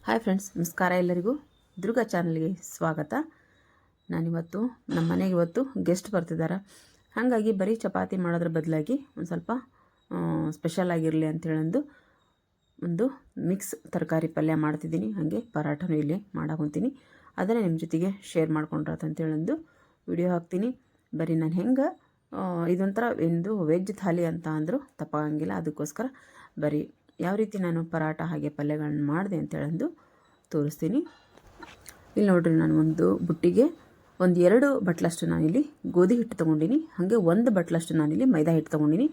Hi friends, ನಮಸ್ಕಾರ ಎಲ್ಲರಿಗೂ. ದುರ್ಗಾ ಚಾನಲ್ಗೆ ಸ್ವಾಗತ. ನಾನಿವತ್ತು ನಮ್ಮ ಮನೆಗೆ ಗೆಸ್ಟ್ ಬರ್ತಿದ್ದಾರೆ. ಹಾಗಾಗಿ ಬರೀ ಚಪಾತಿ ಮಾಡೋದ್ರ ಬದಲಾಗಿ ಒಂದು ಸ್ವಲ್ಪ ಸ್ಪೆಷಲ್ ಆಗಿರಲಿ ಅಂತೇಳಂದು ಒಂದು ಮಿಕ್ಸ್ ತರಕಾರಿ ಪಲ್ಯ ಮಾಡ್ತಿದ್ದೀನಿ. ಹಾಗೆ ಪರಾಟನೂ ಇಲ್ಲಿ ಮಾಡಾಕೊಂತೀನಿ. ಅದನ್ನೇ ನಿಮ್ಮ ಜೊತೆಗೆ ಶೇರ್ ಮಾಡ್ಕೊಂಡ್ರಂತೇಳಂದು ವಿಡಿಯೋ ಹಾಕ್ತೀನಿ. ಬರೀ ನಾನು ಹೆಂಗೆ ಇದೊಂಥರ ಒಂದು ವೆಜ್ ಥಾಲಿ ಅಂತ ಅಂದರೂ ತಪ್ಪಾಗಂಗಿಲ್ಲ. ಅದಕ್ಕೋಸ್ಕರ ಬರೀ ಯಾವ ರೀತಿ ನಾನು ಪರಾಟ ಹಾಗೆ ಪಲ್ಯಗಳನ್ನ ಮಾಡಿದೆ ಅಂತೇಳಂದು ತೋರಿಸ್ತೀನಿ. ಇಲ್ಲಿ ನೋಡಿರಿ, ನಾನು ಒಂದು ಬುಟ್ಟಿಗೆ 1-2 ಬಟ್ಲಷ್ಟು ನಾನಿಲ್ಲಿ ಗೋಧಿ ಹಿಟ್ಟು ತೊಗೊಂಡಿನಿ. ಹಾಗೆ 1 ಬಟ್ಲಷ್ಟು ನಾನಿಲ್ಲಿ ಮೈದಾ ಹಿಟ್ಟು ತೊಗೊಂಡಿನಿ.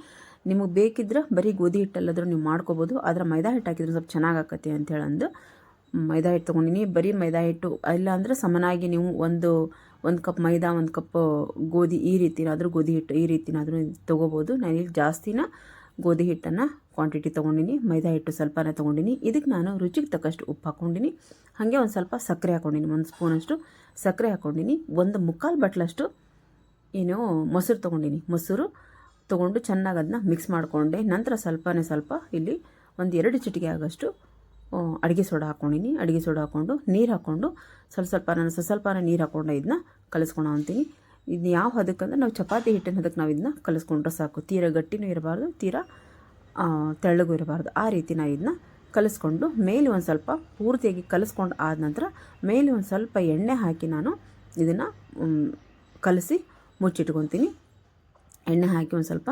ನಿಮಗೆ ಬೇಕಿದ್ರೆ ಬರೀ ಗೋಧಿ ಹಿಟ್ಟಲ್ಲಾದರೂ ನೀವು ಮಾಡ್ಕೋಬೋದು. ಆದರೆ ಮೈದಾ ಹಿಟ್ಟು ಹಾಕಿದ್ರೆ ಸ್ವಲ್ಪ ಚೆನ್ನಾಗಾಕತ್ತೆ ಅಂತೇಳಂದು ಮೈದಾ ಹಿಟ್ಟು ತೊಗೊಂಡಿನಿ. ಬರೀ ಮೈದಾ ಹಿಟ್ಟು ಇಲ್ಲ ಅಂದರೆ ಸಮನಾಗಿ ನೀವು ಒಂದು ಕಪ್ ಮೈದಾ, 1 ಕಪ್ ಗೋಧಿ, ಈ ರೀತಿನಾದರೂ ಗೋಧಿ ಹಿಟ್ಟು ಈ ರೀತಿನಾದರೂ ತೊಗೋಬೋದು. ನಾನಿಲ್ಲಿ ಜಾಸ್ತಿನ ಗೋಧಿ ಹಿಟ್ಟನ್ನು ಕ್ವಾಂಟಿಟಿ ತೊಗೊಂಡಿನಿ, ಮೈದಾ ಹಿಟ್ಟು ಸ್ವಲ್ಪನೇ ತೊಗೊಂಡಿನಿ. ಇದಕ್ಕೆ ನಾನು ರುಚಿಗೆ ತಕ್ಕಷ್ಟು ಉಪ್ಪು ಹಾಕ್ಕೊಂಡಿನಿ. ಹಾಗೆ ಒಂದು ಸ್ವಲ್ಪ ಸಕ್ಕರೆ ಹಾಕ್ಕೊಂಡಿನಿ, 1 ಸ್ಪೂನಷ್ಟು ಸಕ್ಕರೆ ಹಾಕ್ಕೊಂಡಿನಿ. 1/4 ಬಟ್ಲಷ್ಟು ಮೊಸರು ತೊಗೊಂಡಿನಿ. ಮೊಸರು ತೊಗೊಂಡು ಚೆನ್ನಾಗಿ ಅದನ್ನ ಮಿಕ್ಸ್ ಮಾಡಿಕೊಂಡೆ. ನಂತರ ಸ್ವಲ್ಪ ಇಲ್ಲಿ 1-2 ಚಿಟಿಕೆ ಆಗೋಷ್ಟು ಅಡುಗೆ ಸೋಡಾ ಹಾಕ್ಕೊಂಡಿನಿ. ಅಡುಗೆ ಸೋಡಾ ಹಾಕ್ಕೊಂಡು ನೀರು ಹಾಕ್ಕೊಂಡು ಸ್ವಲ್ಪನೇ ನೀರು ಹಾಕ್ಕೊಂಡು ಇದನ್ನ ಕಲಿಸ್ಕೊಂಡು ಅಂತೀನಿ. ಇದು ಯಾವ ಹದಕ್ಕಂದ್ರೆ ನಾವು ಚಪಾತಿ ಹಿಟ್ಟಿನ ಹದಕ್ಕೆ ನಾವು ಇದನ್ನ ಕಲಿಸ್ಕೊಂಡ್ರೆ ಸಾಕು. ತೀರಾ ಗಟ್ಟಿನೂ ಇರಬಾರ್ದು, ತೀರಾ ತೆಳ್ಳಗೂ ಇರಬಾರ್ದು. ಆ ರೀತಿ ನಾವು ಇದನ್ನ ಕಲಿಸ್ಕೊಂಡು ಮೇಲೆ ಒಂದು ಸ್ವಲ್ಪ ಪೂರ್ತಿಯಾಗಿ ಕಲಿಸ್ಕೊಂಡು ಆದ ನಂತರ ಮೇಲೆ ಒಂದು ಸ್ವಲ್ಪ ಎಣ್ಣೆ ಹಾಕಿ ನಾನು ಇದನ್ನು ಕಲಸಿ ಮುಚ್ಚಿಟ್ಕೊತೀನಿ. ಎಣ್ಣೆ ಹಾಕಿ ಒಂದು ಸ್ವಲ್ಪ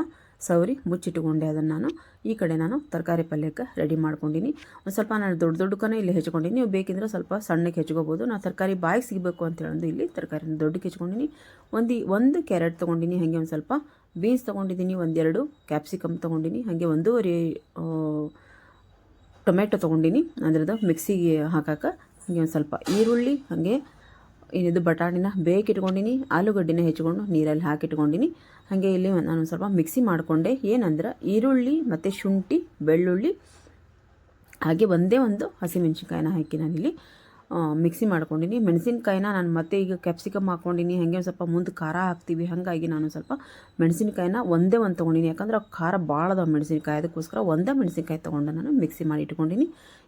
ಸವರಿ ಮುಚ್ಚಿಟ್ಟುಕೊಂಡೆ. ಅದನ್ನು ಈ ಕಡೆ ನಾನು ತರಕಾರಿ ಪಲ್ಯಕ್ಕೆ ರೆಡಿ ಮಾಡ್ಕೊಂಡಿನಿ. ಒಂದು ಸ್ವಲ್ಪ ನಾನು ದೊಡ್ಡಕನೇ ಇಲ್ಲಿ ಹೆಚ್ಕೊಂಡಿನಿ. ನೀವು ಬೇಕಿದ್ರೆ ಸ್ವಲ್ಪ ಸಣ್ಣಕ್ಕೆ ಹೆಚ್ಕೋಬೋದು. ನಾನು ತರಕಾರಿ ಬಾಯಿಗೆ ಸಿಗಬೇಕು ಅಂತೇಳಂದು ಇಲ್ಲಿ ತರಕಾರಿನ ದೊಡ್ಡಕ್ಕೆ ಹೆಚ್ಕೊಂಡಿನಿ. ಒಂದು ಕ್ಯಾರೆಟ್ ತೊಗೊಂಡಿನಿ. ಹಾಗೆ ಒಂದು ಸ್ವಲ್ಪ ಬೀನ್ಸ್ ತೊಗೊಂಡಿದ್ದೀನಿ. 1-2 ಕ್ಯಾಪ್ಸಿಕಮ್ ತೊಗೊಂಡಿನಿ. ಹಾಗೆ 1.5 ಟೊಮೆಟೊ ತೊಗೊಂಡಿನಿ, ಅದ್ರದ್ದು ಮಿಕ್ಸಿಗೆ ಹಾಕಕ್ಕೆ. ಹಾಗೆ ಒಂದು ಸ್ವಲ್ಪ ಈರುಳ್ಳಿ, ಹಾಗೆ ಇದು ಬಟಾಣಿನ ಬೇಕಿಟ್ಕೊಂಡಿನಿ. ಆಲೂಗಡ್ಡಿನ ಹೆಚ್ಕೊಂಡು ನೀರಲ್ಲಿ ಹಾಕಿಟ್ಕೊಂಡಿನಿ. ಹಾಗೆ ಇಲ್ಲಿ ನಾನು ಸ್ವಲ್ಪ ಮಿಕ್ಸಿ ಮಾಡಿಕೊಂಡೆ. ಏನಂದ್ರೆ ಈರುಳ್ಳಿ ಮತ್ತು ಶುಂಠಿ, ಬೆಳ್ಳುಳ್ಳಿ, ಹಾಗೆ ಒಂದೇ ಒಂದು ಹಸಿಮೆಣ್ಸಿನ್ಕಾಯಿನ ಹಾಕಿ ನಾನಿಲ್ಲಿ ಮಿಕ್ಸಿ ಮಾಡ್ಕೊಂಡಿನಿ. ಮೆಣಸಿನ್ಕಾಯಿನ ನಾನು ಮತ್ತೆ ಈಗ ಕ್ಯಾಪ್ಸಿಕಮ್ ಹಾಕ್ಕೊಂಡಿನಿ. ಹಾಗೆ ಒಂದು ಸ್ವಲ್ಪ ಮುಂದೆ ಖಾರ ಹಾಕ್ತೀವಿ. ಹಾಗಾಗಿ ನಾನು ಸ್ವಲ್ಪ ಮೆಣಸಿನ್ಕಾಯಿನ ಒಂದೇ ಒಂದು ತೊಗೊಂಡಿನಿ. ಯಾಕಂದ್ರೆ ಖಾರ ಭಾಳ ಅದಾವ ಮೆಣಸಿನ್ಕಾಯಿ, ಅದಕ್ಕೋಸ್ಕರ ಒಂದೇ ಮೆಣಸಿನ್ಕಾಯಿ ತೊಗೊಂಡು ನಾನು ಮಿಕ್ಸಿ ಮಾಡಿ ಇಟ್ಕೊಂಡಿನಿ.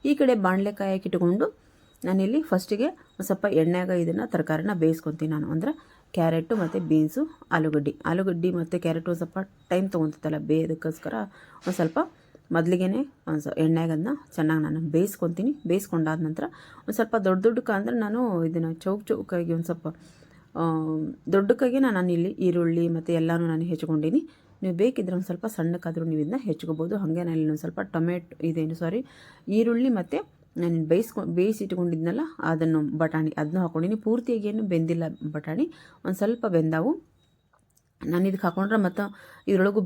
ಈ ಕಡೆ ಬಾಣಲೆಕಾಯಿ ಹಾಕಿಟ್ಕೊಂಡು ನಾನಿಲ್ಲಿ ಫಸ್ಟಿಗೆ ಒಂದು ಸ್ವಲ್ಪ ಎಣ್ಣೆಯಾಗ ಇದನ್ನು ತರಕಾರಿನ ಬೇಯಿಸ್ಕೊತೀನಿ. ನಾನು ಅಂದರೆ ಕ್ಯಾರೆಟು ಮತ್ತು ಬೀನ್ಸು, ಆಲೂಗಡ್ಡೆ ಮತ್ತು ಕ್ಯಾರೆಟು ಒಂದು ಸ್ವಲ್ಪ ಟೈಮ್ ತೊಗೊತೈತಲ್ಲ ಬೇಯೋದಕ್ಕೋಸ್ಕರ ಒಂದು ಸ್ವಲ್ಪ ಮೊದಲಿಗೆ ಎಣ್ಣೆಗೆ ಅದನ್ನ ಚೆನ್ನಾಗಿ ನಾನು ಬೇಯಿಸ್ಕೊತೀನಿ. ಬೇಯಿಸ್ಕೊಂಡಾದ ನಂತರ ಒಂದು ಸ್ವಲ್ಪ ದೊಡ್ಡಕ್ಕೆ ಅಂದರೆ ನಾನು ಇದನ್ನು ಚೌಕಾಗಿ ಒಂದು ಸ್ವಲ್ಪ ದೊಡ್ಡಕ್ಕಾಗಿ ನಾನು ಇಲ್ಲಿ ಈರುಳ್ಳಿ ಮತ್ತು ಎಲ್ಲನೂ ನಾನು ಹೆಚ್ಕೊಂಡಿನಿ. ನೀವು ಬೇಕಿದ್ರೆ ಒಂದು ಸ್ವಲ್ಪ ಸಣ್ಣಕ್ಕಾದರೂ ನೀವು ಇದನ್ನ ಹೆಚ್ಕೋಬೋದು. ಹಾಗೆ ನಾನು ಇಲ್ಲಿ ಒಂದು ಸ್ವಲ್ಪ ಈರುಳ್ಳಿ ಮತ್ತು ನಾನು ಬೇಯಿಸಿಟ್ಕೊಂಡಿದ್ನಲ್ಲ ಅದನ್ನು ಬಟಾಣಿ ಅದನ್ನು ಹಾಕ್ಕೊಂಡಿನಿ. ಪೂರ್ತಿಯಾಗಿ ಏನು ಬೆಂದಿಲ್ಲ ಬಟಾಣಿ, ಒಂದು ಸ್ವಲ್ಪ ಬೆಂದಾವು. ನಾನು ಇದಕ್ಕೆ ಹಾಕೊಂಡ್ರೆ ಮತ್ತು ಇದರೊಳಗೂ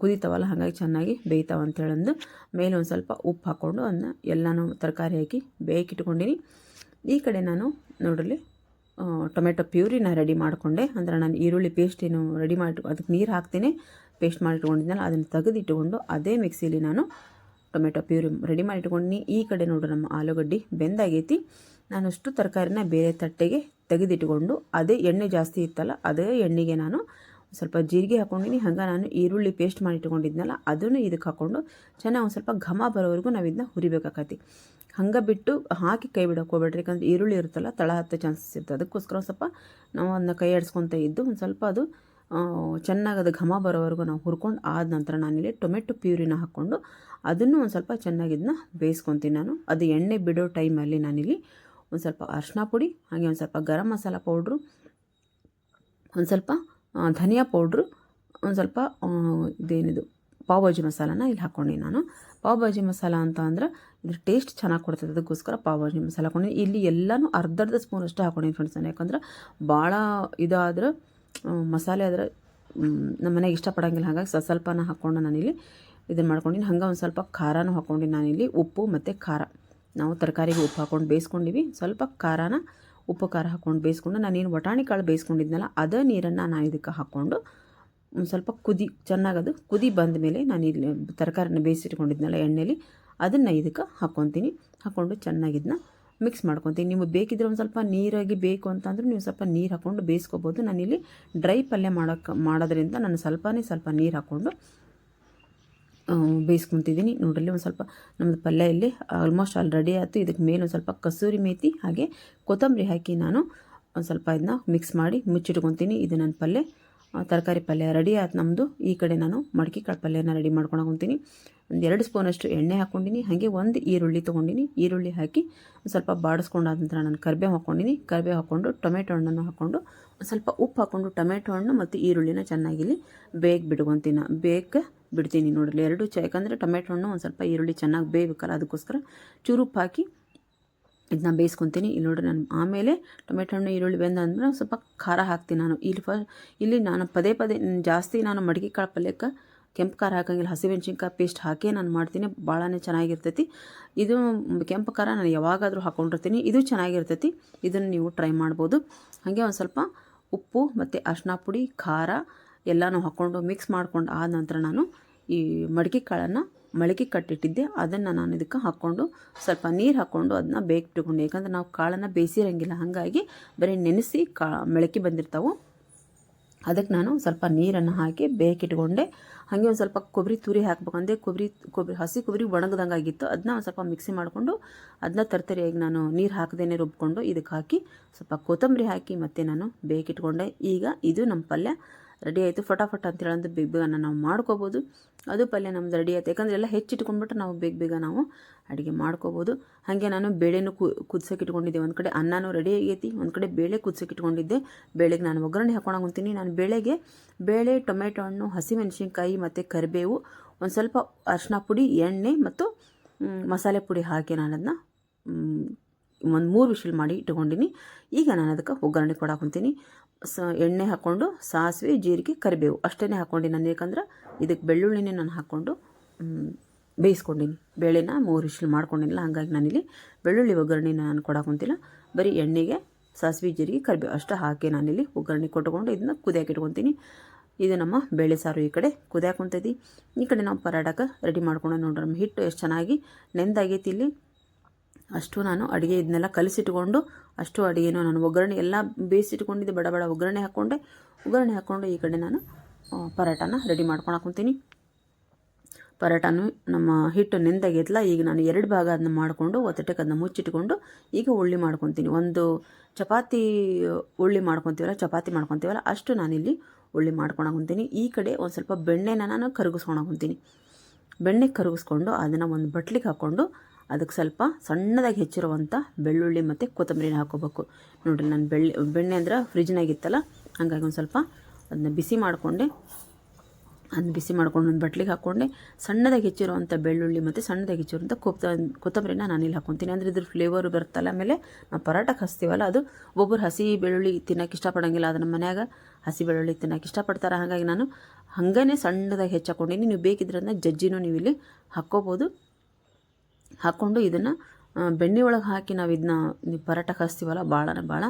ಕುದೀತಾವಲ್ಲ, ಹಾಗಾಗಿ ಚೆನ್ನಾಗಿ ಬೇಯ್ತಾವ ಅಂತೇಳಂದು ಮೇಲೆ ಒಂದು ಸ್ವಲ್ಪ ಉಪ್ಪು ಹಾಕ್ಕೊಂಡು ಅದನ್ನ ಎಲ್ಲನೂ ತರಕಾರಿ ಹಾಕಿ ಬೇಯಿಕಿಟ್ಕೊಂಡಿನಿ. ಈ ಕಡೆ ನಾನು ನೋಡ್ರಿ ಟೊಮೆಟೊ ಪ್ಯೂರಿನ ರೆಡಿ ಮಾಡಿಕೊಂಡೆ. ಅಂದರೆ ನಾನು ಈರುಳ್ಳಿ ಪೇಸ್ಟ್ ಏನು ರೆಡಿ ಮಾಡಿ ಅದಕ್ಕೆ ನೀರು ಹಾಕ್ತೀನಿ, ಪೇಸ್ಟ್ ಮಾಡಿಟ್ಕೊಂಡಿದ್ನಲ್ಲ ಅದನ್ನು ತೆಗೆದಿಟ್ಟುಕೊಂಡು ಅದೇ ಮಿಕ್ಸಿಲಿ ನಾನು ಟೊಮೆಟೊ ಪ್ಯೂರಿ ರೆಡಿ ಮಾಡಿ ಇಟ್ಕೊಂಡಿನಿ. ಈ ಕಡೆ ನೋಡ್ರಿ ನಮ್ಮ ಆಲೂಗಡ್ಡೆ ಬೆಂದಾಗೈತಿ. ನಾನು ಅಷ್ಟು ತರಕಾರಿನ ಬೇರೆ ತಟ್ಟೆಗೆ ತೆಗೆದಿಟ್ಕೊಂಡು ಅದೇ ಎಣ್ಣೆ ಜಾಸ್ತಿ ಇತ್ತಲ್ಲ ಅದೇ ಎಣ್ಣೆಗೆ ನಾನು ಸ್ವಲ್ಪ ಜೀರಿಗೆ ಹಾಕ್ಕೊಂಡಿನಿ. ಹಂಗೆ ನಾನು ಈರುಳ್ಳಿ ಪೇಸ್ಟ್ ಮಾಡಿ ಇಟ್ಕೊಂಡಿದ್ನಲ್ಲ ಅದನ್ನು ಇದಕ್ಕೆ ಹಾಕ್ಕೊಂಡು ಚೆನ್ನಾಗಿ ಒಂದು ಸ್ವಲ್ಪ ಘಮ ಬರೋವರೆಗೂ ನಾವು ಇದನ್ನ ಹುರಿಬೇಕಾಕತಿ. ಹಂಗೆ ಬಿಟ್ಟು ಹಾಕಿ ಕೈ ಬಿಡೋಕೆ ಹೋಗ್ಬೇಡ್ರಿ, ಯಾಕಂದ್ರೆ ಈರುಳ್ಳಿ ಇರುತ್ತಲ್ಲ ತಳ ಹತ್ತೋ ಚಾನ್ಸಸ್ ಇರ್ತದೆ. ಅದಕ್ಕೋಸ್ಕರ ಒಂದು ಸ್ವಲ್ಪ ನಾವು ಅದನ್ನ ಕೈ ಆಡಿಸ್ಕೊತ ಇದ್ದು ಒಂದು ಸ್ವಲ್ಪ ಅದು ಚೆನ್ನಾಗಿ ಅದು ಘಮ ಬರೋವರೆಗೂ ನಾವು ಹುರ್ಕೊಂಡು ಆದ ನಂತರ ನಾನಿಲ್ಲಿ ಟೊಮೆಟೊ ಪ್ಯೂರಿನ ಹಾಕ್ಕೊಂಡು ಅದನ್ನು ಒಂದು ಸ್ವಲ್ಪ ಚೆನ್ನಾಗಿ ಇದನ್ನ ಬೇಯಿಸ್ಕೊತೀನಿ. ನಾನು ಅದು ಎಣ್ಣೆ ಬಿಡೋ ಟೈಮಲ್ಲಿ ನಾನಿಲ್ಲಿ ಒಂದು ಸ್ವಲ್ಪ ಅರಿಶಿನ ಪುಡಿ, ಹಾಗೆ ಒಂದು ಸ್ವಲ್ಪ ಗರಂ ಮಸಾಲ ಪೌಡ್ರು, ಒಂದು ಸ್ವಲ್ಪ ಧನಿಯಾ ಪೌಡ್ರು, ಒಂದು ಸ್ವಲ್ಪ ಇದೇನಿದು ಪಾವ್ ಭಾಜಿ ಮಸಾಲಾನ ಇಲ್ಲಿ ಹಾಕ್ಕೊಂಡು ನಾನು ಪಾವ್ ಭಾಜಿ ಮಸಾಲ ಅಂತ ಅಂದ್ರೆ ಇದ್ರ ಟೇಸ್ಟ್ ಚೆನ್ನಾಗಿ ಕೊಡ್ತದೆ. ಅದಕ್ಕೋಸ್ಕರ ಪಾವ್ ಭಾಜಿ ಮಸಾಲ ಹಾಕ್ಕೊಂಡು ಇಲ್ಲಿ ಎಲ್ಲನೂ ಅರ್ಧ ಸ್ಪೂನ್ ಅಷ್ಟು ಹಾಕ್ಕೊಂಡಿನಿ ಫ್ರೆಂಡ್ಸ್. ನಾನು ಯಾಕಂದ್ರೆ ಭಾಳ ಇದಾದ್ರೆ ಮಸಾಲೆ ಆದರೆ ನಮ್ಮ ಮನೆಗೆ ಇಷ್ಟಪಡೋಂಗಿಲ್ಲ, ಹಾಗಾಗಿ ಸ್ವಲ್ಪನ ಹಾಕ್ಕೊಂಡು ನಾನಿಲ್ಲಿ ಇದನ್ನು ಮಾಡ್ಕೊಂಡಿನಿ. ಹಂಗೆ ಒಂದು ಸ್ವಲ್ಪ ಖಾರನೂ ಹಾಕ್ಕೊಂಡಿನಿ. ನಾನಿಲ್ಲಿ ಉಪ್ಪು ಮತ್ತು ಖಾರ, ನಾವು ತರಕಾರಿಗೆ ಉಪ್ಪು ಹಾಕ್ಕೊಂಡು ಬೇಯಿಸ್ಕೊಂಡಿವಿ. ಸ್ವಲ್ಪ ಖಾರನ ಉಪ್ಪು ಖಾರ ಹಾಕ್ಕೊಂಡು ಬೇಯಿಸ್ಕೊಂಡು ನಾನೇನು ಬಟಾಣಿ ಕಾಳು ಬೇಯಿಸ್ಕೊಂಡಿದ್ನಲ್ಲ ಅದೇ ನೀರನ್ನು ನಾನು ಇದಕ್ಕೆ ಹಾಕ್ಕೊಂಡು ಒಂದು ಸ್ವಲ್ಪ ಚೆನ್ನಾಗದು ಕುದಿ ಬಂದ ಮೇಲೆ ನಾನು ಇಲ್ಲಿ ತರಕಾರಿನ ಬೇಯಿಸಿಟ್ಕೊಂಡಿದ್ನಲ್ಲ ಎಣ್ಣೆಲಿ ಅದನ್ನು ಇದಕ್ಕೆ ಹಾಕ್ಕೊತೀನಿ. ಹಾಕ್ಕೊಂಡು ಚೆನ್ನಾಗಿದ್ದನ್ನ ಮಿಕ್ಸ್ ಮಾಡ್ಕೊತೀನಿ. ನೀವು ಬೇಕಿದ್ರೆ ಒಂದು ಸ್ವಲ್ಪ ನೀರಾಗಿ ಬೇಕು ಅಂತಂದ್ರೆ ನೀವು ಸ್ವಲ್ಪ ನೀರು ಹಾಕ್ಕೊಂಡು ಬೇಯಿಸ್ಕೊಬೋದು. ನಾನಿಲ್ಲಿ ಡ್ರೈ ಪಲ್ಯ ಮಾಡೋದ್ರಿಂದ ನಾನು ಸ್ವಲ್ಪ ನೀರು ಹಾಕ್ಕೊಂಡು ಬೇಯಿಸ್ಕೊತಿದ್ದೀನಿ. ನೋಡ್ರಿ ಒಂದು ಸ್ವಲ್ಪ ನಮ್ಮದು ಪಲ್ಯ ಇಲ್ಲಿ ಆಲ್ಮೋಸ್ಟ್ ಆಲ್ ರೆಡಿ ಆಯಿತು. ಇದಕ್ಕೆ ಮೇಲೆ ಒಂದು ಸ್ವಲ್ಪ ಕಸೂರಿ ಮೇಥಿ ಹಾಗೆ ಕೊತ್ತಂಬರಿ ಹಾಕಿ ನಾನು ಒಂದು ಸ್ವಲ್ಪ ಇದನ್ನ ಮಿಕ್ಸ್ ಮಾಡಿ ಮುಚ್ಚಿಟ್ಕೊತೀನಿ. ಇದು ನನ್ನ ಪಲ್ಯ ತರಕಾರಿ ಪಲ್ಯ ರೆಡಿ ಆಯ್ತು ನಮ್ಮದು. ಈ ಕಡೆ ನಾನು ಮಡಕೆ ಕಾಳು ಪಲ್ಯನ ರೆಡಿ ಮಾಡ್ಕೊಳಕೊಂತೀನಿ. ಒಂದು 2 ಸ್ಪೂನಷ್ಟು ಎಣ್ಣೆ ಹಾಕ್ಕೊಂಡಿನಿ. ಹಾಗೆ ಒಂದು ಈರುಳ್ಳಿ ತೊಗೊಂಡಿನಿ. ಈರುಳ್ಳಿ ಹಾಕಿ ಒಂದು ಸ್ವಲ್ಪ ಬಾಡಿಸ್ಕೊಂಡಾದ ನಂತರ ನಾನು ಕರಿಬೇವು ಹಾಕ್ಕೊಂಡಿನಿ. ಕರಿಬೇವು ಹಾಕ್ಕೊಂಡು ಟೊಮೆಟೊ ಹಣ್ಣನ್ನು ಹಾಕ್ಕೊಂಡು ಒಂದು ಸ್ವಲ್ಪ ಉಪ್ಪು ಹಾಕ್ಕೊಂಡು ಟೊಮೆಟೊ ಹಣ್ಣು ಮತ್ತು ಈರುಳ್ಳಿನ ಚೆನ್ನಾಗಿಲ್ಲಿ ಬಿಡ್ತೀನಿ ನೋಡಲಿ 2 ಯಾಕಂದರೆ ಟೊಮೆಟೊ ಹಣ್ಣು ಒಂದು ಸ್ವಲ್ಪ ಈರುಳ್ಳಿ ಚೆನ್ನಾಗಿ ಬೇಯಬೇಕಲ್ಲ, ಅದಕ್ಕೋಸ್ಕರ ಚೂರು ಉಪ್ಪು ಹಾಕಿ ಇದನ್ನ ಬೇಯಿಸ್ಕೊತೀನಿ. ಇಲ್ಲಿ ನೋಡಿರಿ ನಾನು ಆಮೇಲೆ ಟೊಮೆಟೊ ಹಣ್ಣು ಈರುಳ್ಳಿ ಬೆಂದಂದ್ರೆ ಸ್ವಲ್ಪ ಖಾರ ಹಾಕ್ತೀನಿ ನಾನು. ಇಲ್ಲಿ ನಾನು ಪದೇ ಜಾಸ್ತಿ ನಾನು ಮಡಕೆ ಕಾಳು ಪಲ್ಯಕ್ಕೆ ಕೆಂಪು ಖಾರ ಹಾಕಂಗಿಲ್ಲ, ಹಸಿಮೆಣ್ಸಿನ್ಕಾಯಿ ಪೇಸ್ಟ್ ಹಾಕಿ ನಾನು ಮಾಡ್ತೀನಿ. ಭಾಳನೇ ಚೆನ್ನಾಗಿರ್ತೈತಿ. ಇದು ಕೆಂಪು ಖಾರ ನಾನು ಯಾವಾಗಾದರೂ ಹಾಕ್ಕೊಂಡಿರ್ತೀನಿ. ಇದು ಚೆನ್ನಾಗಿರ್ತೈತಿ. ಇದನ್ನು ನೀವು ಟ್ರೈ ಮಾಡ್ಬೋದು. ಹಾಗೆ ಒಂದು ಸ್ವಲ್ಪ ಉಪ್ಪು ಮತ್ತು ಅರಿಶಿನ ಪುಡಿ, ಖಾರ ಎಲ್ಲನೂ ಹಾಕ್ಕೊಂಡು ಮಿಕ್ಸ್ ಮಾಡ್ಕೊಂಡು ಆದ ನಂತರ ನಾನು ಈ ಮಡಕೆ ಕಾಳನ್ನು ಮೊಳಕೆ ಕಟ್ಟಿಟ್ಟಿದ್ದೆ ಅದನ್ನು ನಾನು ಇದಕ್ಕೆ ಹಾಕ್ಕೊಂಡು ಸ್ವಲ್ಪ ನೀರು ಹಾಕ್ಕೊಂಡು ಅದನ್ನ ಬೇಯಿಟ್ಕೊಂಡು, ಯಾಕಂದ್ರೆ ನಾವು ಕಾಳನ್ನು ಬೇಯಿಸಿರಂಗಿಲ್ಲ, ಹಾಗಾಗಿ ಬರೀ ನೆನೆಸಿ ಮೊಳಕೆ ಬಂದಿರ್ತಾವೆ. ಅದಕ್ಕೆ ನಾನು ಸ್ವಲ್ಪ ನೀರನ್ನು ಹಾಕಿ ಬೇಯಿಟ್ಕೊಂಡೆ. ಹಾಗೆ ಒಂದು ಸ್ವಲ್ಪ ಕೊಬ್ಬರಿ ತುರಿ ಹಾಕ್ಬೇಕಂದ್ರೆ ಹಸಿ ಕೊಬ್ಬರಿ ಒಣಗ್ದಂಗೆ ಆಗಿತ್ತು. ಅದನ್ನ ಒಂದು ಸ್ವಲ್ಪ ಮಿಕ್ಸಿ ಮಾಡಿಕೊಂಡು ಅದನ್ನ ತರ್ತರಿಯಾಗಿ ನಾನು ನೀರು ಹಾಕದೇನೆ ರುಬ್ಕೊಂಡು ಇದಕ್ಕೆ ಹಾಕಿ ಸ್ವಲ್ಪ ಕೊತ್ತಂಬರಿ ಹಾಕಿ ಮತ್ತು ನಾನು ಬೇಯಿಟ್ಕೊಂಡೆ. ಈಗ ಇದು ನಮ್ಮ ಪಲ್ಯ ರೆಡಿ ಆಯಿತು. ಫಟಾಫಟ್ ಅಂತೇಳಂದು ಬೇಗ ನಾವು ಮಾಡ್ಕೋಬೋದು. ಅದು ಪಲ್ಯ ನಮ್ದು ರೆಡಿ ಆಯ್ತು. ಯಾಕಂದರೆ ಎಲ್ಲ ಹೆಚ್ಚಿಟ್ಕೊಂಡ್ಬಿಟ್ರೆ ನಾವು ಬೇಗ ನಾವು ಅಡುಗೆ ಮಾಡ್ಕೋಬೋದು. ಹಾಗೆ ನಾನು ಬೇಳೆನೂ ಕುದಿಸೋಕೆ ಇಟ್ಕೊಂಡಿದ್ದೆ. ಒಂದು ಕಡೆ ಅನ್ನನೂ ರೆಡಿ ಆಗೈತಿ, ಒಂದು ಕಡೆ ಬೇಳೆ ಕುದಿಸೋಕೆ ಇಟ್ಕೊಂಡಿದ್ದೆ. ಬೇಳೆಗೆ ನಾನು ಒಗ್ಗರಣೆ ಹಾಕ್ಕೊಂಡೋಗ್ತೀನಿ. ನಾನು ಬೇಳೆ, ಟೊಮೆಟೊ ಹಣ್ಣು, ಹಸಿಮೆಣ್ಸಿನ್ಕಾಯಿ ಮತ್ತು ಕರಿಬೇವು, ಒಂದು ಸ್ವಲ್ಪ ಅರಿಶಿನ ಪುಡಿ, ಎಣ್ಣೆ ಮತ್ತು ಮಸಾಲೆ ಪುಡಿ ಹಾಕಿ ನಾನು ಅದನ್ನ ಒಂದು 3 ವಿಷಲ್ ಮಾಡಿ ಇಟ್ಕೊಂಡಿನಿ. ಈಗ ನಾನು ಅದಕ್ಕೆ ಒಗ್ಗರಣೆ ಕೊಡಾಕೊಂತೀನಿ. ಎಣ್ಣೆ ಹಾಕ್ಕೊಂಡು ಸಾಸಿವೆ, ಜೀರಿಗೆ, ಕರಿಬೇವು ಅಷ್ಟೇ ಹಾಕ್ಕೊಂಡು ನಾನು, ಯಾಕಂದ್ರೆ ಇದಕ್ಕೆ ಬೆಳ್ಳುಳ್ಳಿನೇ ನಾನು ಹಾಕ್ಕೊಂಡು ಬೇಯಿಸ್ಕೊಂಡಿನಿ. ಬೇಳೆನ 3 ವಿಷಲ್ ಮಾಡ್ಕೊಂಡಿಲ್ಲ, ಹಾಗಾಗಿ ನಾನಿಲ್ಲಿ ಬೆಳ್ಳುಳ್ಳಿ ಒಗ್ಗರಣೆ ನಾನು ಕೊಡಾಕೊಂತಿಲ್ಲ. ಬರೀ ಎಣ್ಣೆಗೆ ಸಾಸಿವೆ, ಜೀರಿಗೆ, ಕರಿಬೇವು ಅಷ್ಟೇ ಹಾಕಿ ನಾನಿಲ್ಲಿ ಒಗ್ಗರಣೆ ಕೊಟ್ಕೊಂಡು ಇದನ್ನ ಕುದಿಯಾಕೆ ಇಟ್ಕೊತೀನಿ. ಇದು ನಮ್ಮ ಬೇಳೆ ಸಾರು ಈ ಕಡೆ ಕುದಿಯಾಕೊಂತೈತಿ. ಈ ಕಡೆ ನಾವು ಪರಾಟಕ್ಕೆ ರೆಡಿ ಮಾಡ್ಕೊಂಡು ನೋಡ್ರಿ ನಮ್ಮ ಹಿಟ್ಟು ಎಷ್ಟು ಚೆನ್ನಾಗಿ ನೆಂದಾಗೈತಿ. ಇಲ್ಲಿ ಅಷ್ಟು ನಾನು ಅಡುಗೆ ಇದನ್ನೆಲ್ಲ ಕಲಿಸಿಟ್ಕೊಂಡು ಅಷ್ಟು ಅಡುಗೆನೂ ನಾನು ಒಗ್ಗರಣೆ ಎಲ್ಲ ಬೇಯಿಸಿಟ್ಕೊಂಡಿದ್ದೆ. ಬಡ ಒಗ್ಗರಣೆ ಹಾಕ್ಕೊಂಡು ಈ ಕಡೆ ನಾನು ಪರಾಟನ ರೆಡಿ ಮಾಡ್ಕೊಂಡು ಹಾಕ್ಕೊತೀನಿ. ಪರಾಟನೂ ನಮ್ಮ ಹಿಟ್ಟು ನೆಂದಾಗೈತಲ್ಲ, ಈಗ ನಾನು 2 ಭಾಗ ಅದನ್ನ ಮಾಡಿಕೊಂಡು ಒತ್ತಟಕ್ಕೆ ಅದನ್ನ ಮುಚ್ಚಿಟ್ಕೊಂಡು ಈಗ ಉಳ್ಳಿ ಮಾಡ್ಕೊತೀನಿ. ಒಂದು ಚಪಾತಿ ಉಳ್ಳಿ ಮಾಡ್ಕೊತೀವಲ್ಲ ಅಷ್ಟು ನಾನಿಲ್ಲಿ ಉಳ್ಳಿ ಮಾಡ್ಕೊಳಕೊಂತೀನಿ. ಈ ಕಡೆ ಒಂದು ಸ್ವಲ್ಪ ಬೆಣ್ಣೆನ ನಾನು ಕರಗಿಸ್ಕೊಳಕೊಂತೀನಿ. ಬೆಣ್ಣೆ ಕರಗಿಸ್ಕೊಂಡು ಅದನ್ನು ಒಂದು ಬಟ್ಲಿಗೆ ಹಾಕ್ಕೊಂಡು ಅದಕ್ಕೆ ಸ್ವಲ್ಪ ಸಣ್ಣದಾಗಿ ಹೆಚ್ಚಿರುವಂಥ ಬೆಳ್ಳುಳ್ಳಿ ಮತ್ತು ಕೊತ್ತಂಬರಿನ ಹಾಕ್ಕೋಬೇಕು. ನೋಡಿರಿ ನಾನು ಬೆಣ್ಣೆ ಅಂದ್ರೆ ಫ್ರಿಜ್ನಾಗಿತ್ತಲ್ಲ, ಹಾಗಾಗಿ ಒಂದು ಸ್ವಲ್ಪ ಅದನ್ನ ಬಿಸಿ ಮಾಡಿಕೊಂಡು ಒಂದು ಬಟ್ಲಿಗೆ ಹಾಕ್ಕೊಂಡೆ. ಸಣ್ಣದಾಗಿ ಹೆಚ್ಚಿರುವಂಥ ಬೆಳ್ಳುಳ್ಳಿ ಮತ್ತು ಸಣ್ಣದಾಗಿ ಹೆಚ್ಚಿರುವಂಥ ಕೊತ್ತಂಬರಿನ ನಾನಿಲ್ಲಿ ಹಾಕ್ಕೊತೀನಿ. ಅಂದರೆ ಇದ್ರ ಫ್ಲೇವರು ಬರುತ್ತಲ್ಲ. ಆಮೇಲೆ ನಾವು ಪರಾಟಕ್ಕೆ ಹಚ್ತೀವಲ್ಲ, ಅದು ಒಬ್ಬರು ಹಸಿ ಬೆಳ್ಳುಳ್ಳಿ ತಿನ್ನೋಕೆ ಇಷ್ಟಪಡೋಂಗಿಲ್ಲ. ಅದು ನಮ್ಮ ಮನ್ಯಾಗ ಹಸಿ ಬೆಳ್ಳುಳ್ಳಿ ತಿನ್ನೋಕೆ ಇಷ್ಟಪಡ್ತಾರೆ. ಹಾಗಾಗಿ ನಾನು ಹಾಗೇ ಸಣ್ಣದಾಗಿ ಹೆಚ್ಚಾಕೊಂಡಿನಿ. ನೀವು ಬೇಕಿದ್ರೆ ಅದನ್ನ ಜಜ್ಜಿನೂ ನೀವು ಇಲ್ಲಿ ಹಾಕ್ಕೋಬೋದು. ಹಾಕ್ಕೊಂಡು ಇದನ್ನು ಬೆಣ್ಣೆ ಒಳಗೆ ಹಾಕಿ ನಾವು ಇದನ್ನ ಪರಾಟಕ್ಕೆ ಹಚ್ತೀವಲ್ಲ, ಭಾಳ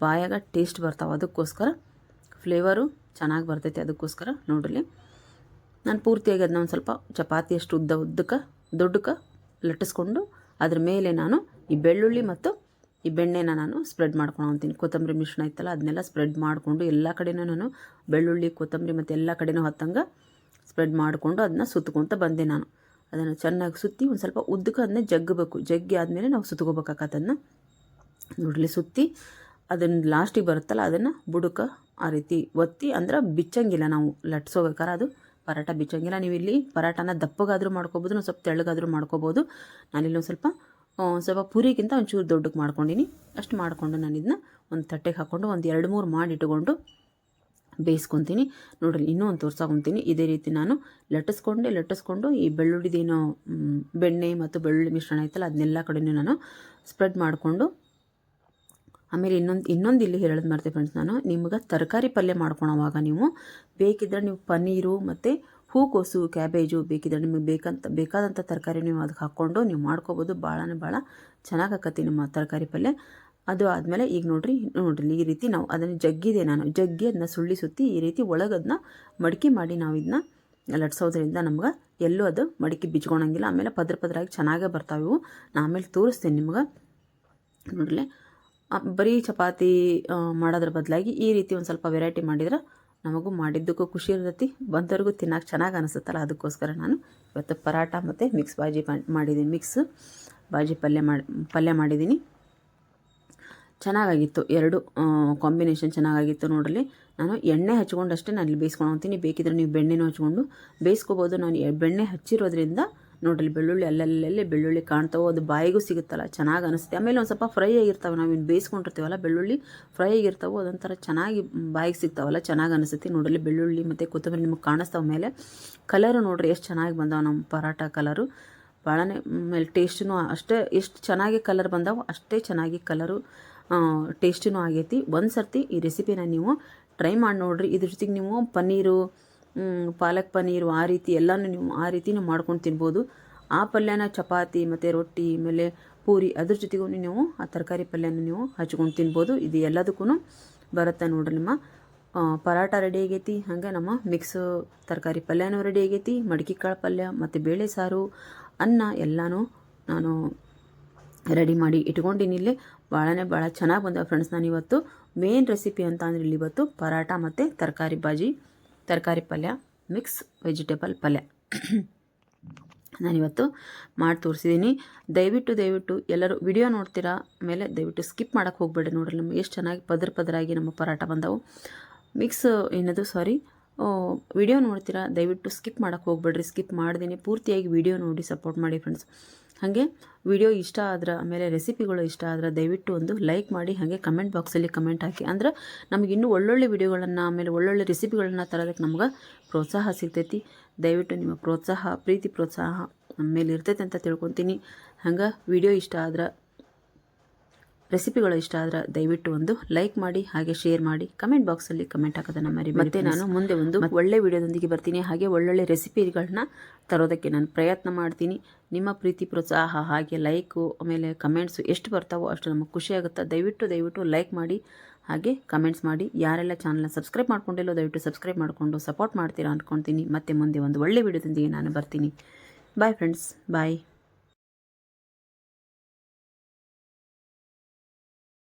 ಬಾಯಾಗ ಟೇಸ್ಟ್ ಬರ್ತಾವೆ. ಅದಕ್ಕೋಸ್ಕರ ಫ್ಲೇವರು ಚೆನ್ನಾಗಿ ಬರ್ತೈತೆ. ಅದಕ್ಕೋಸ್ಕರ ನೋಡ್ರಿ ನಾನು ಪೂರ್ತಿಯಾಗಿ ಅದನ್ನ ಒಂದು ಸ್ವಲ್ಪ ಚಪಾತಿ ಅಷ್ಟು ದೊಡ್ಡಕ್ಕೆ ಲಟ್ಟಿಸ್ಕೊಂಡು ಅದ್ರ ಮೇಲೆ ನಾನು ಈ ಬೆಳ್ಳುಳ್ಳಿ ಮತ್ತು ಈ ಬೆಣ್ಣೆನ ನಾನು ಸ್ಪ್ರೆಡ್ ಮಾಡ್ಕೊಂಡು ಹೋಗ್ತೀನಿ. ಕೊತ್ತಂಬರಿ ಮಿಶ್ರಣ ಇತ್ತಲ್ಲ ಅದನ್ನೆಲ್ಲ ಸ್ಪ್ರೆಡ್ ಮಾಡಿಕೊಂಡು ಎಲ್ಲ ಕಡೆನೂ ನಾನು ಬೆಳ್ಳುಳ್ಳಿ, ಕೊತ್ತಂಬರಿ ಮತ್ತು ಎಲ್ಲ ಕಡೆನೂ ಹತ್ತಂಗೆ ಸ್ಪ್ರೆಡ್ ಮಾಡಿಕೊಂಡು ಅದನ್ನ ಸುತ್ಕೊತ ಬಂದೆ. ನಾನು ಅದನ್ನು ಚೆನ್ನಾಗಿ ಸುತ್ತಿ ಒಂದು ಸ್ವಲ್ಪ ಉದ್ದಕ್ಕೆ ಅದನ್ನ ಜಗ್ಗಿ ಆದಮೇಲೆ ನಾವು ಸುತ್ಕೋಬೇಕಾಗತ್ತದನ್ನ ನೋಡಲಿ. ಸುತ್ತಿ ಅದನ್ನು ಲಾಸ್ಟಿಗೆ ಬರುತ್ತಲ್ಲ ಅದನ್ನು ಬುಡಕ್ಕೆ ಆ ರೀತಿ ಒತ್ತಿ, ಅಂದ್ರೆ ಬಿಚ್ಚಂಗಿಲ್ಲ. ನಾವು ಲಟ್ಸೋಬೇಕಾರೆ ಅದು ಪರಾಟ ಬಿಚ್ಚಂಗಿಲ್ಲ. ನೀವು ಇಲ್ಲಿ ಪರಾಟನ ದಪ್ಪಗಾದರೂ ಮಾಡ್ಕೋಬೋದು, ನಾವು ಸ್ವಲ್ಪ ತೆಳ್ಳಗಾದರೂ ಮಾಡ್ಕೋಬೋದು. ನಾನಿಲ್ಲಿ ಒಂದು ಸ್ವಲ್ಪ ಪೂರಿಗಿಂತ ಒಂಚೂರು ದೊಡ್ಡಕ್ಕೆ ಮಾಡ್ಕೊಂಡಿನಿ. ಅಷ್ಟು ಮಾಡಿಕೊಂಡು ನಾನು ಇದನ್ನ ಒಂದು ತಟ್ಟೆಗೆ ಹಾಕ್ಕೊಂಡು ಒಂದು 2-3 ಮಾಡಿ ಇಟ್ಕೊಂಡು ಬೇಯಿಸ್ಕೊತೀನಿ. ನೋಡ್ರಿ ಇನ್ನೂ ಒಂದು ತೋರ್ಸಾಕೊಂತೀನಿ. ಇದೇ ರೀತಿ ನಾನು ಲಟ್ಟಿಸ್ಕೊಂಡು ಈ ಬೆಳ್ಳುಳ್ಳಿದೇನೋ ಬೆಣ್ಣೆ ಮತ್ತು ಬೆಳ್ಳುಳ್ಳಿ ಮಿಶ್ರಣ ಐತಲ್ಲ ಅದನ್ನೆಲ್ಲ ಕಡೆಯೂ ನಾನು ಸ್ಪ್ರೆಡ್ ಮಾಡಿಕೊಂಡು, ಆಮೇಲೆ ಇನ್ನೊಂದು ಇಲ್ಲಿ ಹೇಳೋದು ಮಾಡ್ತೀವಿ ಫ್ರೆಂಡ್ಸ್, ನಾನು ನಿಮ್ಗೆ ತರಕಾರಿ ಪಲ್ಯ ಮಾಡ್ಕೊಳೋವಾಗ ನೀವು ಬೇಕಿದ್ರೆ ನೀವು ಪನ್ನೀರು ಮತ್ತು ಹೂಕೋಸು, ಕ್ಯಾಬೇಜು ಬೇಕಿದ್ರೆ ನಿಮಗೆ ಬೇಕಾದಂಥ ತರಕಾರಿ ನೀವು ಅದಕ್ಕೆ ಹಾಕ್ಕೊಂಡು ನೀವು ಮಾಡ್ಕೋಬೋದು. ಭಾಳ ಚೆನ್ನಾಗಾಕತಿ ನಿಮ್ಮ ತರಕಾರಿ ಪಲ್ಯ. ಅದು ಆದಮೇಲೆ ಈಗ ನೋಡ್ರಿ ಈ ರೀತಿ ನಾವು ಅದನ್ನು ಜಗ್ಗಿ ಅದನ್ನ ಸುತ್ತಿ ಈ ರೀತಿ ಒಳಗೆ ಅದನ್ನ ಮಡಿಕೆ ಮಾಡಿ ನಾವು ಇದನ್ನ ಲಟ್ಸೋದ್ರಿಂದ ನಮ್ಗೆ ಎಲ್ಲೂ ಅದು ಮಡಿಕೆ ಬಿಚ್ಕೊಳಂಗಿಲ್ಲ. ಆಮೇಲೆ ಪದ್ರಾಗಿ ಚೆನ್ನಾಗೇ ಬರ್ತಾವೆ ಇವು. ನಾನು ಆಮೇಲೆ ತೋರಿಸ್ತೇನೆ ನಿಮ್ಗೆ. ನೋಡ್ರಿ ಬರೀ ಚಪಾತಿ ಮಾಡೋದ್ರ ಬದಲಾಗಿ ಈ ರೀತಿ ಒಂದು ಸ್ವಲ್ಪ ವೆರೈಟಿ ಮಾಡಿದ್ರೆ ನಮಗೂ ಮಾಡಿದ್ದಕ್ಕೂ ಖುಷಿ ಇರ್ತೈತಿ, ಬಂದವ್ರಿಗೂ ತಿನ್ನೋಕೆ ಚೆನ್ನಾಗಿ ಅನಿಸುತ್ತಲ್ಲ. ಅದಕ್ಕೋಸ್ಕರ ನಾನು ಇವತ್ತು ಪರಾಟ ಮತ್ತು ಮಿಕ್ಸ್ ಬಾಜಿ ಮಾಡಿದ್ದೀನಿ. ಮಿಕ್ಸ್ ಬಾಜಿ ಪಲ್ಯ ಮಾಡಿದ್ದೀನಿ. ಚೆನ್ನಾಗಾಗಿತ್ತು, ಎರಡು ಕಾಂಬಿನೇಷನ್ ಚೆನ್ನಾಗಾಗಿತ್ತು ನೋಡ್ರಿ. ನಾನು ಎಣ್ಣೆ ಹಚ್ಕೊಂಡಷ್ಟೇ ನಾನು ಇಲ್ಲಿ ಬೇಯಿಸ್ಕೊಂಡು ಹೋಗ್ತೀನಿ. ಬೇಕಿದ್ರೆ ನೀವು ಬೆಣ್ಣೆನೂ ಹಚ್ಕೊಂಡು ಬೇಯಿಸ್ಕೋಬೋದು. ನಾನು ಬೆಣ್ಣೆ ಹಚ್ಚಿರೋದ್ರಿಂದ ನೋಡ್ರಿ ಬೆಳ್ಳುಳ್ಳಿ ಅಲ್ಲಲ್ಲೇ ಬೆಳ್ಳುಳ್ಳಿ ಕಾಣ್ತಾವೋ, ಅದು ಬಾಯಿಗೂ ಸಿಗುತ್ತಲ್ಲ, ಚೆನ್ನಾಗಿ ಅನಿಸುತ್ತೆ. ಆಮೇಲೆ ಒಂದು ಸ್ವಲ್ಪ ಫ್ರೈ ಆಗಿರ್ತಾವೆ, ನಾವು ಇನ್ನು ಬೇಯಿಸ್ಕೊಂಡಿರ್ತೀವಲ್ಲ ಬೆಳ್ಳುಳ್ಳಿ ಫ್ರೈ ಆಗಿರ್ತಾವೆ, ಅದೊಂಥರ ಚೆನ್ನಾಗಿ ಬಾಯಿಗೆ ಸಿಗ್ತಾವಲ್ಲ, ಚೆನ್ನಾಗಿ ಅನಿಸುತ್ತೆ. ನೋಡ್ರಿ ಬೆಳ್ಳುಳ್ಳಿ ಮತ್ತು ಕೊತ್ತಂಬರಿ ನಿಮಗೆ ಕಾಣಿಸ್ತಾವ. ಮೇಲೆ ಕಲರು ನೋಡ್ರಿ ಎಷ್ಟು ಚೆನ್ನಾಗಿ ಬಂದಾವ ನಮ್ಮ ಪರಾಟ ಕಲರು. ಭಾಳನೇ ಮೇಲೆ ಟೇಸ್ಟೂ ಅಷ್ಟೇ, ಎಷ್ಟು ಚೆನ್ನಾಗಿ ಕಲರ್ ಬಂದಾವ ಅಷ್ಟೇ ಚೆನ್ನಾಗಿ ಕಲರು ಟೇಸ್ಟಿನೂ ಆಗೈತಿ. ಒಂದು ಸರ್ತಿ ಈ ರೆಸಿಪಿನ ನೀವು ಟ್ರೈ ಮಾಡಿ ನೋಡಿರಿ. ಇದ್ರ ಜೊತೆಗೆ ನೀವು ಪನ್ನೀರು, ಪಾಲಕ್ ಪನ್ನೀರು ಆ ರೀತಿ ಎಲ್ಲನೂ ನೀವು ಆ ರೀತಿನೂ ಮಾಡ್ಕೊಂಡು ತಿನ್ಬೋದು. ಆ ಪಲ್ಯನ ಚಪಾತಿ ಮತ್ತು ರೊಟ್ಟಿ ಆಮೇಲೆ ಪೂರಿ ಅದ್ರ ಜೊತೆಗೂ ನೀವು ಆ ತರಕಾರಿ ಪಲ್ಯನ ನೀವು ಹಚ್ಕೊಂಡು ತಿನ್ಬೋದು. ಇದು ಎಲ್ಲದಕ್ಕೂ ಬರುತ್ತೆ ನೋಡ್ರಿ. ನಿಮ್ಮ ಪರಾಟ ರೆಡಿ ಆಗೈತಿ. ಹಾಗೆ ನಮ್ಮ ಮಿಕ್ಸ್ ತರಕಾರಿ ಪಲ್ಯನೂ ರೆಡಿ ಆಗೈತಿ. ಮಡಿಕೆ ಕಾಳು ಪಲ್ಯ ಮತ್ತು ಬೇಳೆ ಸಾರು, ಅನ್ನ ಎಲ್ಲನೂ ನಾನು ರೆಡಿ ಮಾಡಿ ಇಟ್ಕೊಂಡಿನಿ. ಇಲ್ಲಿ ಭಾಳ ಚೆನ್ನಾಗಿ ಬಂದವು ಫ್ರೆಂಡ್ಸ್. ನಾನು ಇವತ್ತು ಮೇನ್ ರೆಸಿಪಿ ಅಂತ ಅಂದರೆ ಇಲ್ಲಿ ಇವತ್ತು ಪರಾಟ ಮತ್ತು ತರಕಾರಿ ಪಲ್ಯ, ಮಿಕ್ಸ್ ವೆಜಿಟೇಬಲ್ ಪಲ್ಯ ನಾನಿವತ್ತು ಮಾಡಿ ತೋರಿಸಿದ್ದೀನಿ. ದಯವಿಟ್ಟು ಎಲ್ಲರೂ ವಿಡಿಯೋ ನೋಡ್ತೀರಾ, ಆಮೇಲೆ ದಯವಿಟ್ಟು ಸ್ಕಿಪ್ ಮಾಡೋಕ್ಕೆ ಹೋಗ್ಬೇಡಿ. ನೋಡ್ರಿ ನಮಗೆ ಎಷ್ಟು ಚೆನ್ನಾಗಿ ಪದರಾಗಿ ನಮ್ಮ ಪರಾಟ ಬಂದವು. ವಿಡಿಯೋ ನೋಡ್ತೀರಾ, ದಯವಿಟ್ಟು ಸ್ಕಿಪ್ ಮಾಡೋಕ್ಕೆ ಹೋಗ್ಬೇಡ್ರಿ. ಸ್ಕಿಪ್ ಮಾಡ್ತೀನಿ, ಪೂರ್ತಿಯಾಗಿ ವಿಡಿಯೋ ನೋಡಿ ಸಪೋರ್ಟ್ ಮಾಡಿ ಫ್ರೆಂಡ್ಸ್. ಹಾಗೆ ವಿಡಿಯೋ ಇಷ್ಟ ಆದ್ರೆ, ಆಮೇಲೆ ರೆಸಿಪಿಗಳು ಇಷ್ಟ ಆದ್ರೆ ದಯವಿಟ್ಟು ಒಂದು ಲೈಕ್ ಮಾಡಿ. ಹಾಗೆ ಕಮೆಂಟ್ ಬಾಕ್ಸಲ್ಲಿ ಕಮೆಂಟ್ ಹಾಕಿ. ಅಂದ್ರೆ ನಮಗಿನ್ನೂ ಒಳ್ಳೊಳ್ಳೆ ವಿಡಿಯೋಗಳನ್ನು ಆಮೇಲೆ ಒಳ್ಳೊಳ್ಳೆ ರೆಸಿಪಿಗಳನ್ನ ತರೋದಕ್ಕೆ ನಮ್ಗೆ ಪ್ರೋತ್ಸಾಹ ಸಿಗ್ತೈತಿ. ದಯವಿಟ್ಟು ನಿಮ್ಮ ಪ್ರೀತಿ ಪ್ರೋತ್ಸಾಹ ನಮ್ಮ ಮೇಲೆ ಇರ್ತೈತೆ ಅಂತ ತಿಳ್ಕೊತೀನಿ. ಹಂಗೆ ವಿಡಿಯೋ ಇಷ್ಟ ಆದ್ರೆ, ರೆಸಿಪಿಗಳು ಇಷ್ಟ ಆದ್ರೆ ದಯವಿಟ್ಟು ಒಂದು ಲೈಕ್ ಮಾಡಿ, ಹಾಗೆ ಶೇರ್ ಮಾಡಿ, ಕಮೆಂಟ್ ಬಾಕ್ಸಲ್ಲಿ ಕಮೆಂಟ್ ಹಾಕೋದನ್ನು ಮರಿಬೇಡಿ. ಮತ್ತೆ ನಾನು ಮುಂದೆ ಒಂದು ಒಳ್ಳೆ ವಿಡಿಯೋದೊಂದಿಗೆ ಬರ್ತೀನಿ. ಹಾಗೆ ಒಳ್ಳೊಳ್ಳೆ ರೆಸಿಪಿಗಳನ್ನ ತರೋದಕ್ಕೆ ನಾನು ಪ್ರಯತ್ನ ಮಾಡ್ತೀನಿ. ನಿಮ್ಮ ಪ್ರೀತಿ ಪ್ರೋತ್ಸಾಹ ಹಾಗೆ ಲೈಕು ಆಮೇಲೆ ಕಮೆಂಟ್ಸು ಎಷ್ಟು ಬರ್ತಾವೋ ಅಷ್ಟು ನಮಗೆ ಖುಷಿ ಆಗುತ್ತೆ. ದಯವಿಟ್ಟು ಲೈಕ್ ಮಾಡಿ, ಹಾಗೆ ಕಮೆಂಟ್ಸ್ ಮಾಡಿ. ಯಾರೆಲ್ಲ ಚಾನಲ್ನ ಸಬ್ಸ್ಕ್ರೈಬ್ ಮಾಡ್ಕೊಂಡಿಲ್ಲೋ ದಯವಿಟ್ಟು ಸಬ್ಸ್ಕ್ರೈಬ್ ಮಾಡಿಕೊಂಡು ಸಪೋರ್ಟ್ ಮಾಡ್ತೀರಾ ಅಂದ್ಕೊಳ್ತೀನಿ. ಮತ್ತೆ ಮುಂದೆ ಒಂದು ಒಳ್ಳೆ ವಿಡಿಯೋದೊಂದಿಗೆ ನಾನು ಬರ್ತೀನಿ. ಬಾಯ್ ಫ್ರೆಂಡ್ಸ್, ಬಾಯ್.